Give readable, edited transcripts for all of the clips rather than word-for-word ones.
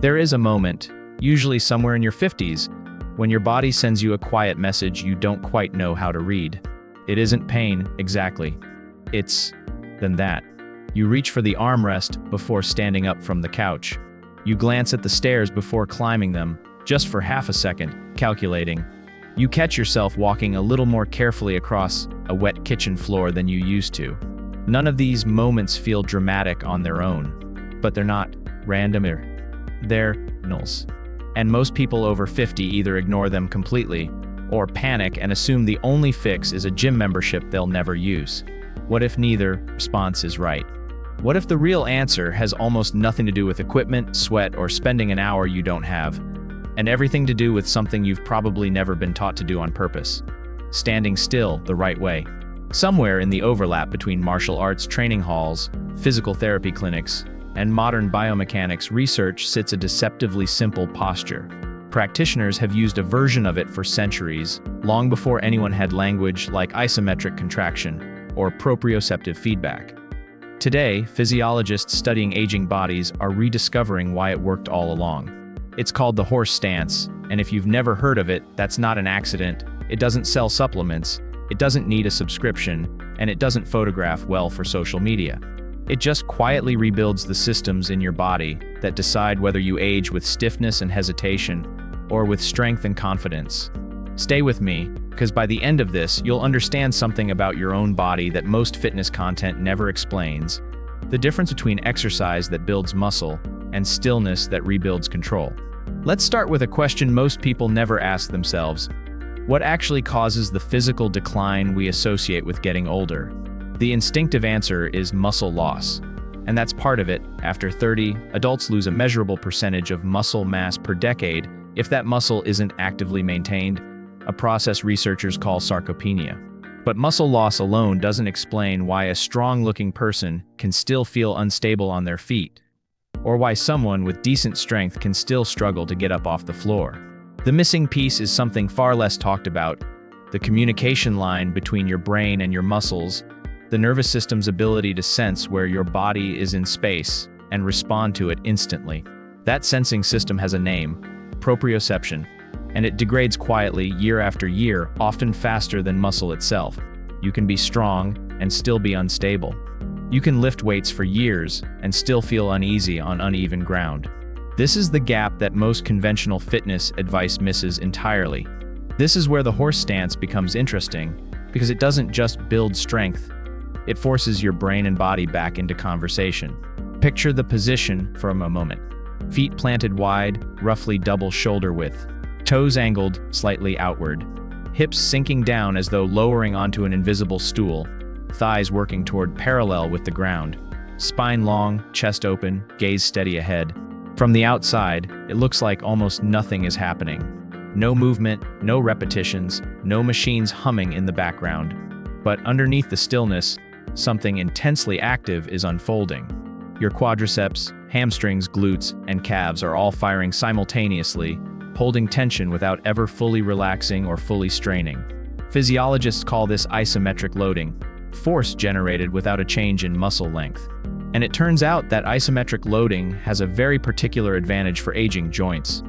There is a moment, usually somewhere in your 50s, when your body sends you a quiet message you don't quite know how to read. It isn't pain, exactly. It's then that. You reach for the armrest before standing up from the couch. You glance at the stairs before climbing them, just for half a second, calculating. You catch yourself walking a little more carefully across a wet kitchen floor than you used to. None of these moments feel dramatic on their own, but they're not random. They're signals. And most people over 50 either ignore them completely or panic and assume the only fix is a gym membership they'll never use. What if neither response is right? What if the real answer has almost nothing to do with equipment, sweat, or spending an hour you don't have, and everything to do with something you've probably never been taught to do on purpose? Standing still the right way. Somewhere in the overlap between martial arts training halls, physical therapy clinics, and modern biomechanics research sits a deceptively simple posture. Practitioners have used a version of it for centuries, long before anyone had language like isometric contraction or proprioceptive feedback. Today, physiologists studying aging bodies are rediscovering why it worked all along. It's called the horse stance, and if you've never heard of it, that's not an accident. It doesn't sell supplements, it doesn't need a subscription, and it doesn't photograph well for social media. It just quietly rebuilds the systems in your body that decide whether you age with stiffness and hesitation or with strength and confidence. Stay with me, because by the end of this, you'll understand something about your own body that most fitness content never explains: the difference between exercise that builds muscle and stillness that rebuilds control. Let's start with a question most people never ask themselves. What actually causes the physical decline we associate with getting older? The instinctive answer is muscle loss. And that's part of it. After 30, adults lose a measurable percentage of muscle mass per decade if that muscle isn't actively maintained, a process researchers call sarcopenia. But muscle loss alone doesn't explain why a strong-looking person can still feel unstable on their feet, or why someone with decent strength can still struggle to get up off the floor. The missing piece is something far less talked about: the communication line between your brain and your muscles, the nervous system's ability to sense where your body is in space and respond to it instantly. That sensing system has a name: proprioception, and it degrades quietly year after year, often faster than muscle itself. You can be strong and still be unstable. You can lift weights for years and still feel uneasy on uneven ground. This is the gap that most conventional fitness advice misses entirely. This is where the horse stance becomes interesting, because it doesn't just build strength, it forces your brain and body back into conversation. Picture the position for a moment. Feet planted wide, roughly double shoulder width. Toes angled slightly outward. Hips sinking down as though lowering onto an invisible stool. Thighs working toward parallel with the ground. Spine long, chest open, gaze steady ahead. From the outside, it looks like almost nothing is happening. No movement, no repetitions, no machines humming in the background. But underneath the stillness, something intensely active is unfolding. Your quadriceps, hamstrings, glutes, and calves are all firing simultaneously, holding tension without ever fully relaxing or fully straining. Physiologists call this isometric loading, force generated without a change in muscle length. And it turns out that isometric loading has a very particular advantage for aging joints.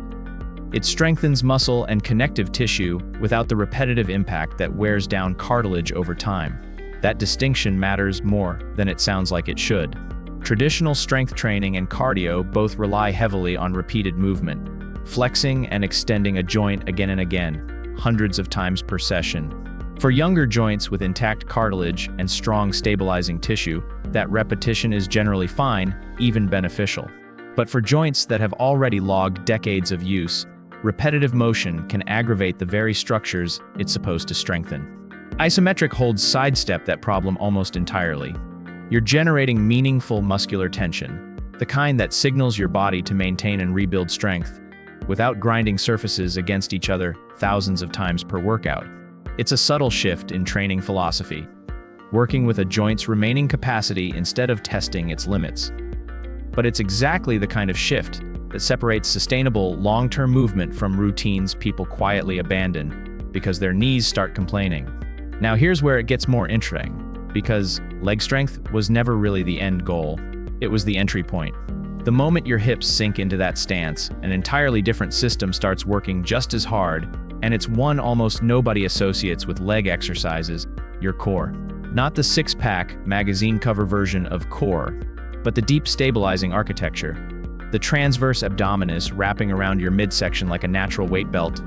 It strengthens muscle and connective tissue without the repetitive impact that wears down cartilage over time. That distinction matters more than it sounds like it should. Traditional strength training and cardio both rely heavily on repeated movement, flexing and extending a joint again and again, hundreds of times per session. For younger joints with intact cartilage and strong stabilizing tissue, that repetition is generally fine, even beneficial. But for joints that have already logged decades of use, repetitive motion can aggravate the very structures it's supposed to strengthen. Isometric holds sidestep that problem almost entirely. You're generating meaningful muscular tension, the kind that signals your body to maintain and rebuild strength, without grinding surfaces against each other thousands of times per workout. It's a subtle shift in training philosophy, working with a joint's remaining capacity instead of testing its limits. But it's exactly the kind of shift that separates sustainable, long-term movement from routines people quietly abandon because their knees start complaining. Now here's where it gets more interesting, because leg strength was never really the end goal. It was the entry point. The moment your hips sink into that stance, an entirely different system starts working just as hard, and it's one almost nobody associates with leg exercises: your core. Not the six-pack, magazine cover version of core, but the deep stabilizing architecture. The transverse abdominis wrapping around your midsection like a natural weight belt,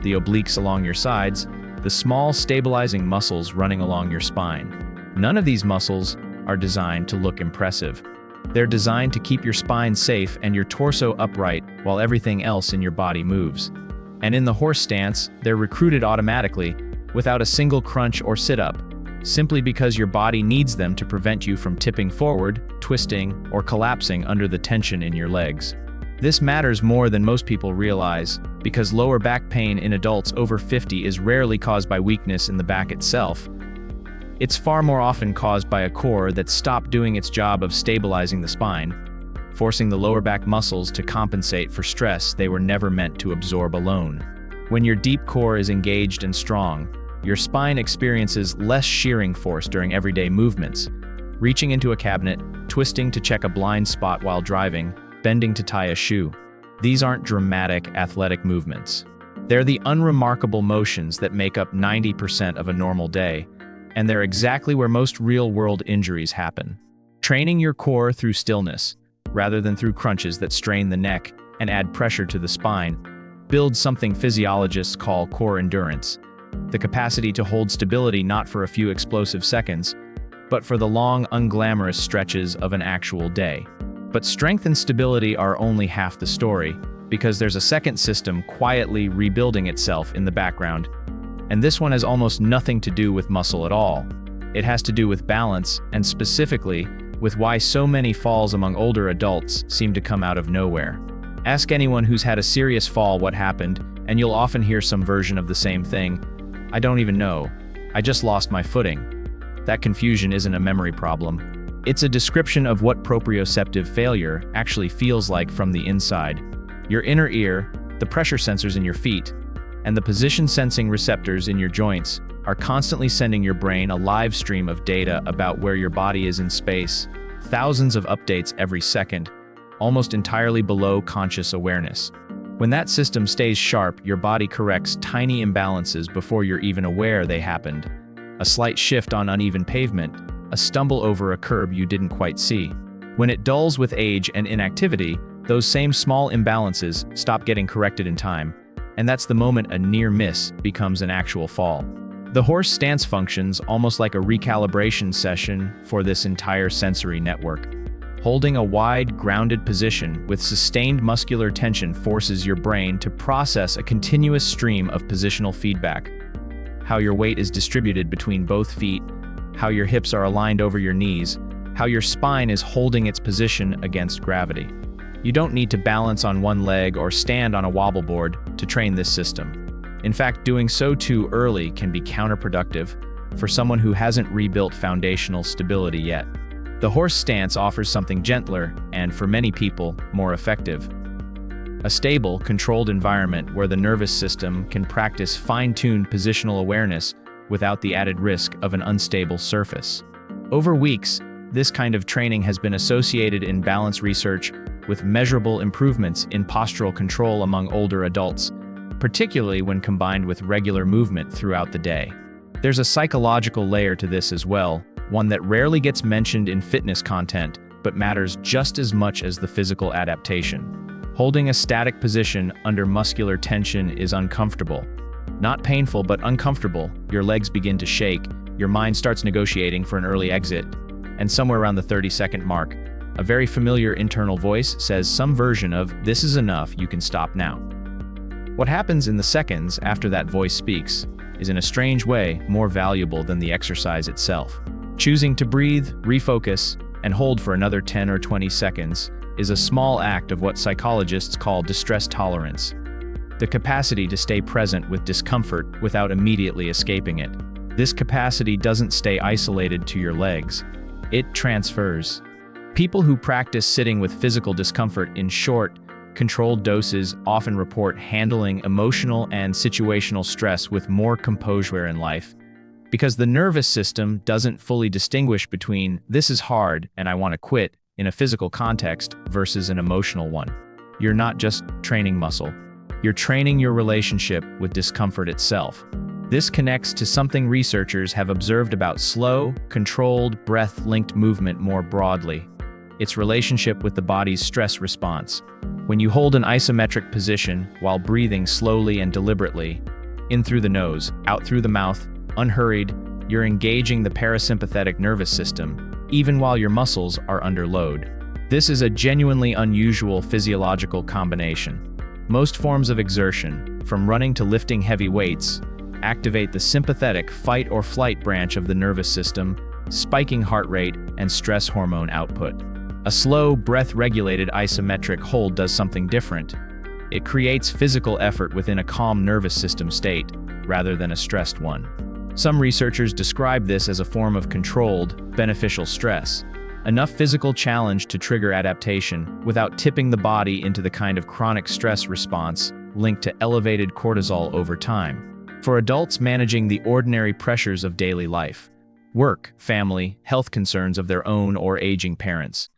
the obliques along your sides, the small stabilizing muscles running along your spine. None of these muscles are designed to look impressive. They're designed to keep your spine safe and your torso upright while everything else in your body moves. And in the horse stance, they're recruited automatically, without a single crunch or sit-up, simply because your body needs them to prevent you from tipping forward, twisting, or collapsing under the tension in your legs. This matters more than most people realize, because lower back pain in adults over 50 is rarely caused by weakness in the back itself. It's far more often caused by a core that's stopped doing its job of stabilizing the spine, forcing the lower back muscles to compensate for stress they were never meant to absorb alone. When your deep core is engaged and strong, your spine experiences less shearing force during everyday movements, reaching into a cabinet, twisting to check a blind spot while driving, bending to tie a shoe. These aren't dramatic, athletic movements. They're the unremarkable motions that make up 90% of a normal day, and they're exactly where most real-world injuries happen. Training your core through stillness, rather than through crunches that strain the neck and add pressure to the spine, builds something physiologists call core endurance, the capacity to hold stability not for a few explosive seconds, but for the long, unglamorous stretches of an actual day. But strength and stability are only half the story, because there's a second system quietly rebuilding itself in the background, and this one has almost nothing to do with muscle at all. It has to do with balance, and specifically, with why so many falls among older adults seem to come out of nowhere. Ask anyone who's had a serious fall what happened, and you'll often hear some version of the same thing. I don't even know. I just lost my footing. That confusion isn't a memory problem. It's a description of what proprioceptive failure actually feels like from the inside. Your inner ear, the pressure sensors in your feet, and the position-sensing receptors in your joints are constantly sending your brain a live stream of data about where your body is in space, thousands of updates every second, almost entirely below conscious awareness. When that system stays sharp, your body corrects tiny imbalances before you're even aware they happened. A slight shift on uneven pavement, a stumble over a curb you didn't quite see. When it dulls with age and inactivity, those same small imbalances stop getting corrected in time, and that's the moment a near miss becomes an actual fall. The horse stance functions almost like a recalibration session for this entire sensory network. Holding a wide, grounded position with sustained muscular tension forces your brain to process a continuous stream of positional feedback. How your weight is distributed between both feet, how your hips are aligned over your knees, how your spine is holding its position against gravity. You don't need to balance on one leg or stand on a wobble board to train this system. In fact, doing so too early can be counterproductive for someone who hasn't rebuilt foundational stability yet. The horse stance offers something gentler and, for many people, more effective. A stable, controlled environment where the nervous system can practice fine-tuned positional awareness without the added risk of an unstable surface. Over weeks, this kind of training has been associated in balance research with measurable improvements in postural control among older adults, particularly when combined with regular movement throughout the day. There's a psychological layer to this as well, one that rarely gets mentioned in fitness content, but matters just as much as the physical adaptation. Holding a static position under muscular tension is uncomfortable. Not painful, but uncomfortable. Your legs begin to shake, your mind starts negotiating for an early exit, and somewhere around the 30-second mark, a very familiar internal voice says some version of, "This is enough, you can stop now." What happens in the seconds after that voice speaks is, in a strange way, more valuable than the exercise itself. Choosing to breathe, refocus, and hold for another 10 or 20 seconds is a small act of what psychologists call distress tolerance, the capacity to stay present with discomfort without immediately escaping it. This capacity doesn't stay isolated to your legs. It transfers. People who practice sitting with physical discomfort in short, controlled doses often report handling emotional and situational stress with more composure in life, because the nervous system doesn't fully distinguish between "this is hard and I want to quit" in a physical context versus an emotional one. You're not just training muscle, you're training your relationship with discomfort itself. This connects to something researchers have observed about slow, controlled, breath-linked movement more broadly: its relationship with the body's stress response. When you hold an isometric position while breathing slowly and deliberately, in through the nose, out through the mouth, unhurried, you're engaging the parasympathetic nervous system, even while your muscles are under load. This is a genuinely unusual physiological combination. Most forms of exertion, from running to lifting heavy weights, activate the sympathetic fight or flight branch of the nervous system, spiking heart rate and stress hormone output. A slow, breath-regulated isometric hold does something different. It creates physical effort within a calm nervous system state, rather than a stressed one. Some researchers describe this as a form of controlled, beneficial stress, enough physical challenge to trigger adaptation without tipping the body into the kind of chronic stress response linked to elevated cortisol over time. For adults managing the ordinary pressures of daily life, work, family, health concerns of their own or aging parents,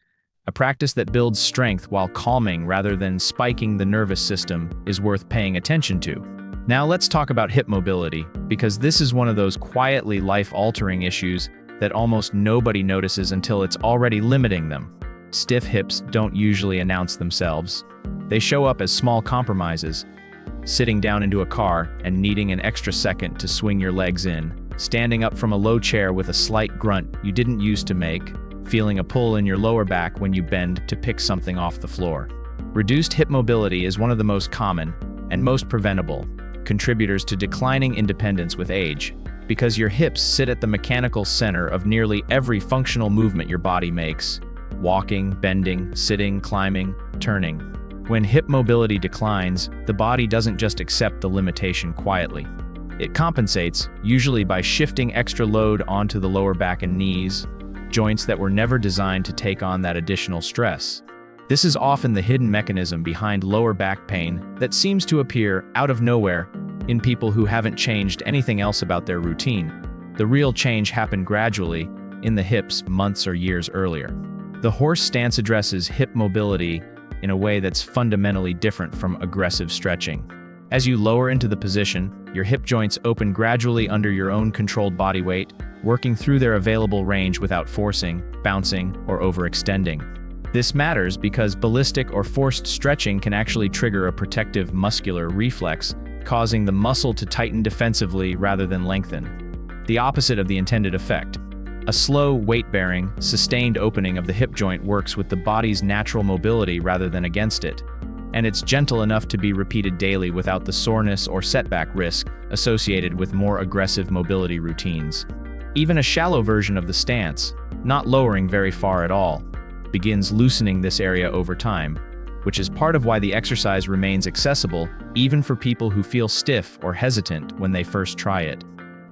a practice that builds strength while calming rather than spiking the nervous system is worth paying attention to. Now let's talk about hip mobility, because this is one of those quietly life-altering issues that almost nobody notices until it's already limiting them. Stiff hips don't usually announce themselves. They show up as small compromises: sitting down into a car and needing an extra second to swing your legs in, standing up from a low chair with a slight grunt you didn't used to make, feeling a pull in your lower back when you bend to pick something off the floor. Reduced hip mobility is one of the most common and most preventable contributors to declining independence with age, because your hips sit at the mechanical center of nearly every functional movement your body makes: walking, bending, sitting, climbing, turning. When hip mobility declines, the body doesn't just accept the limitation quietly. It compensates, usually by shifting extra load onto the lower back and knees, joints that were never designed to take on that additional stress. This is often the hidden mechanism behind lower back pain that seems to appear out of nowhere in people who haven't changed anything else about their routine. The real change happened gradually in the hips months or years earlier. The horse stance addresses hip mobility in a way that's fundamentally different from aggressive stretching. As you lower into the position, your hip joints open gradually under your own controlled body weight, working through their available range without forcing, bouncing, or overextending. This matters because ballistic or forced stretching can actually trigger a protective muscular reflex, causing the muscle to tighten defensively rather than lengthen. The opposite of the intended effect. A slow, weight-bearing, sustained opening of the hip joint works with the body's natural mobility rather than against it, and it's gentle enough to be repeated daily without the soreness or setback risk associated with more aggressive mobility routines. Even a shallow version of the stance, not lowering very far at all, begins loosening this area over time, which is part of why the exercise remains accessible even for people who feel stiff or hesitant when they first try it.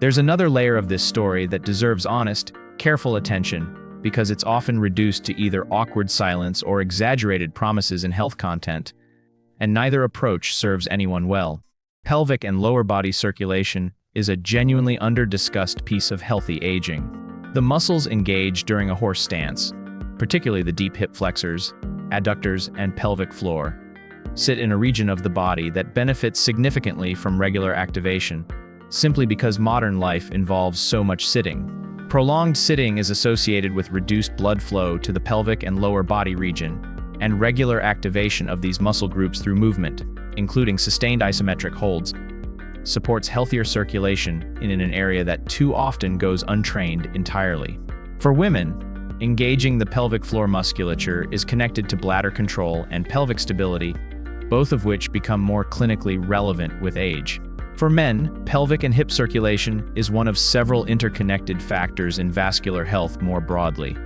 There's another layer of this story that deserves honest, careful attention, because it's often reduced to either awkward silence or exaggerated promises in health content, and neither approach serves anyone well. Pelvic and lower body circulation is a genuinely under-discussed piece of healthy aging. The muscles engaged during a horse stance, particularly the deep hip flexors, adductors, and pelvic floor, sit in a region of the body that benefits significantly from regular activation, simply because modern life involves so much sitting. Prolonged sitting is associated with reduced blood flow to the pelvic and lower body region, and regular activation of these muscle groups through movement, including sustained isometric holds, supports healthier circulation in an area that too often goes untrained entirely. For women, engaging the pelvic floor musculature is connected to bladder control and pelvic stability, both of which become more clinically relevant with age. For men, pelvic and hip circulation is one of several interconnected factors in vascular health more broadly.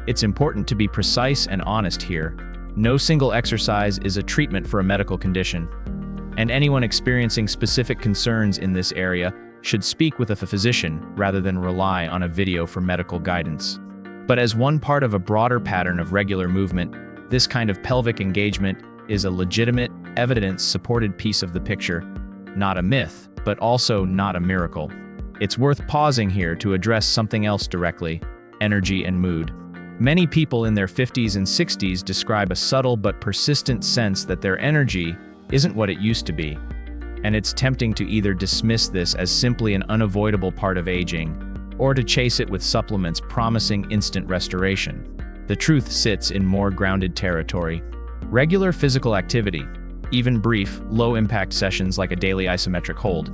It's important to be precise and honest here. No single exercise is a treatment for a medical condition, and anyone experiencing specific concerns in this area should speak with a physician rather than rely on a video for medical guidance. But as one part of a broader pattern of regular movement, this kind of pelvic engagement is a legitimate, evidence-supported piece of the picture, not a myth, but also not a miracle. It's worth pausing here to address something else directly: energy and mood. Many people in their 50s and 60s describe a subtle but persistent sense that their energy isn't what it used to be. And it's tempting to either dismiss this as simply an unavoidable part of aging, or to chase it with supplements promising instant restoration. The truth sits in more grounded territory. Regular physical activity, even brief, low-impact sessions like a daily isometric hold,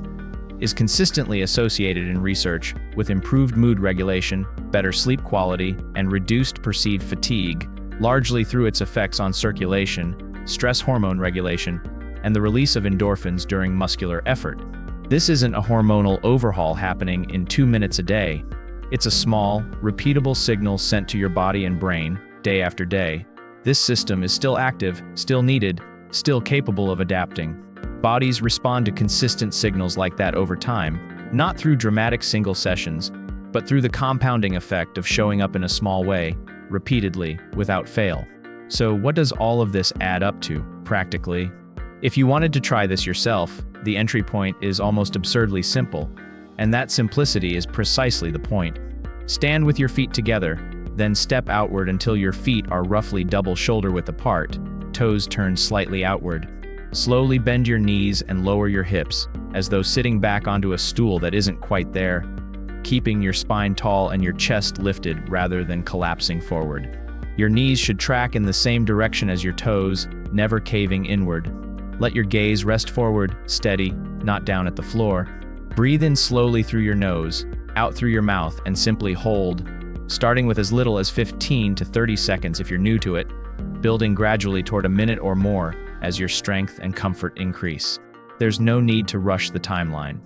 is consistently associated in research with improved mood regulation, better sleep quality, and reduced perceived fatigue, largely through its effects on circulation, stress hormone regulation, and the release of endorphins during muscular effort. This isn't a hormonal overhaul happening in 2 minutes a day. It's a small, repeatable signal sent to your body and brain, day after day. This system is still active, still needed, still capable of adapting. Bodies respond to consistent signals like that over time, not through dramatic single sessions, but through the compounding effect of showing up in a small way, repeatedly, without fail. So what does all of this add up to, practically? If you wanted to try this yourself, the entry point is almost absurdly simple, and that simplicity is precisely the point. Stand with your feet together, then step outward until your feet are roughly double shoulder width apart, toes turned slightly outward. Slowly bend your knees and lower your hips, as though sitting back onto a stool that isn't quite there, keeping your spine tall and your chest lifted rather than collapsing forward. Your knees should track in the same direction as your toes, never caving inward. Let your gaze rest forward, steady, not down at the floor. Breathe in slowly through your nose, out through your mouth, and simply hold, starting with as little as 15 to 30 seconds if you're new to it, building gradually toward a minute or more as your strength and comfort increase. There's no need to rush the timeline.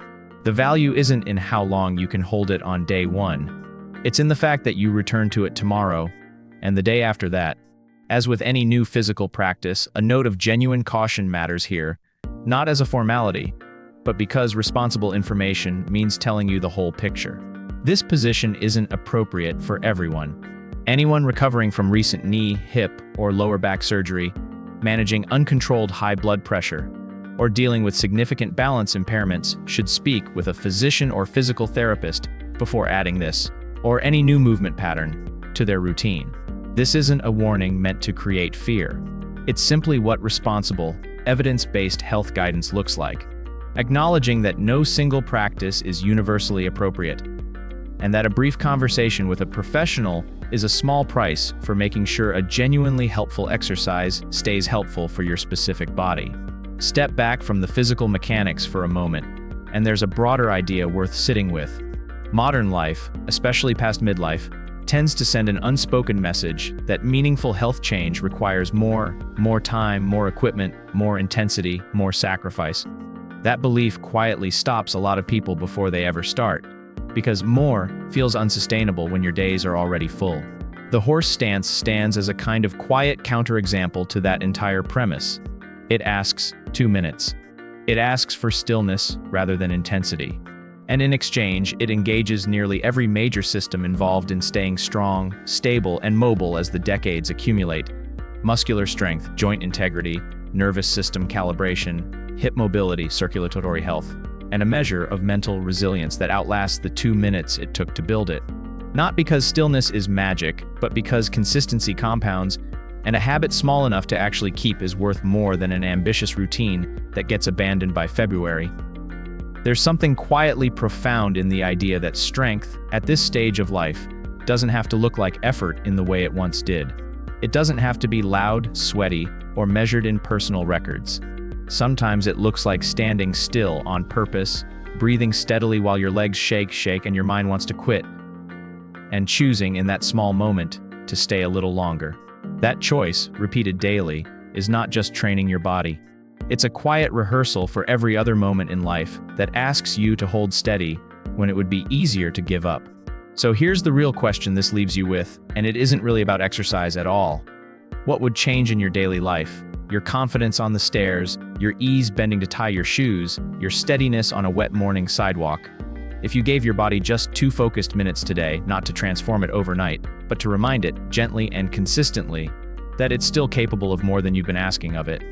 The value isn't in how long you can hold it on day one. It's in the fact that you return to it tomorrow and the day after that. As with any new physical practice, a note of genuine caution matters here, not as a formality, but because responsible information means telling you the whole picture. This position isn't appropriate for everyone. Anyone recovering from recent knee, hip, or lower back surgery, managing uncontrolled high blood pressure, or dealing with significant balance impairments should speak with a physician or physical therapist before adding this, or any new movement pattern, to their routine. This isn't a warning meant to create fear. It's simply what responsible, evidence-based health guidance looks like, acknowledging that no single practice is universally appropriate, and that a brief conversation with a professional is a small price for making sure a genuinely helpful exercise stays helpful for your specific body. Step back from the physical mechanics for a moment, and there's a broader idea worth sitting with. Modern life, especially past midlife, tends to send an unspoken message that meaningful health change requires more time, more equipment, more intensity, more sacrifice. That belief quietly stops a lot of people before they ever start, because more feels unsustainable when your days are already full. The horse stance stands as a kind of quiet counterexample to that entire premise. It asks 2 minutes. It asks for stillness rather than intensity. And in exchange, it engages nearly every major system involved in staying strong, stable, and mobile as the decades accumulate. Muscular strength, joint integrity, nervous system calibration, hip mobility, circulatory health, and a measure of mental resilience that outlasts the 2 minutes it took to build it. Not because stillness is magic, but because consistency compounds, and a habit small enough to actually keep is worth more than an ambitious routine that gets abandoned by February. There's something quietly profound in the idea that strength, at this stage of life, doesn't have to look like effort in the way it once did. It doesn't have to be loud, sweaty, or measured in personal records. Sometimes it looks like standing still on purpose, breathing steadily while your legs shake and your mind wants to quit, and choosing in that small moment to stay a little longer. That choice, repeated daily, is not just training your body. It's a quiet rehearsal for every other moment in life that asks you to hold steady when it would be easier to give up. So here's the real question this leaves you with, and it isn't really about exercise at all. What would change in your daily life? Your confidence on the stairs, your ease bending to tie your shoes, your steadiness on a wet morning sidewalk. If you gave your body just 2 focused minutes today, not to transform it overnight, but to remind it, gently and consistently, that it's still capable of more than you've been asking of it,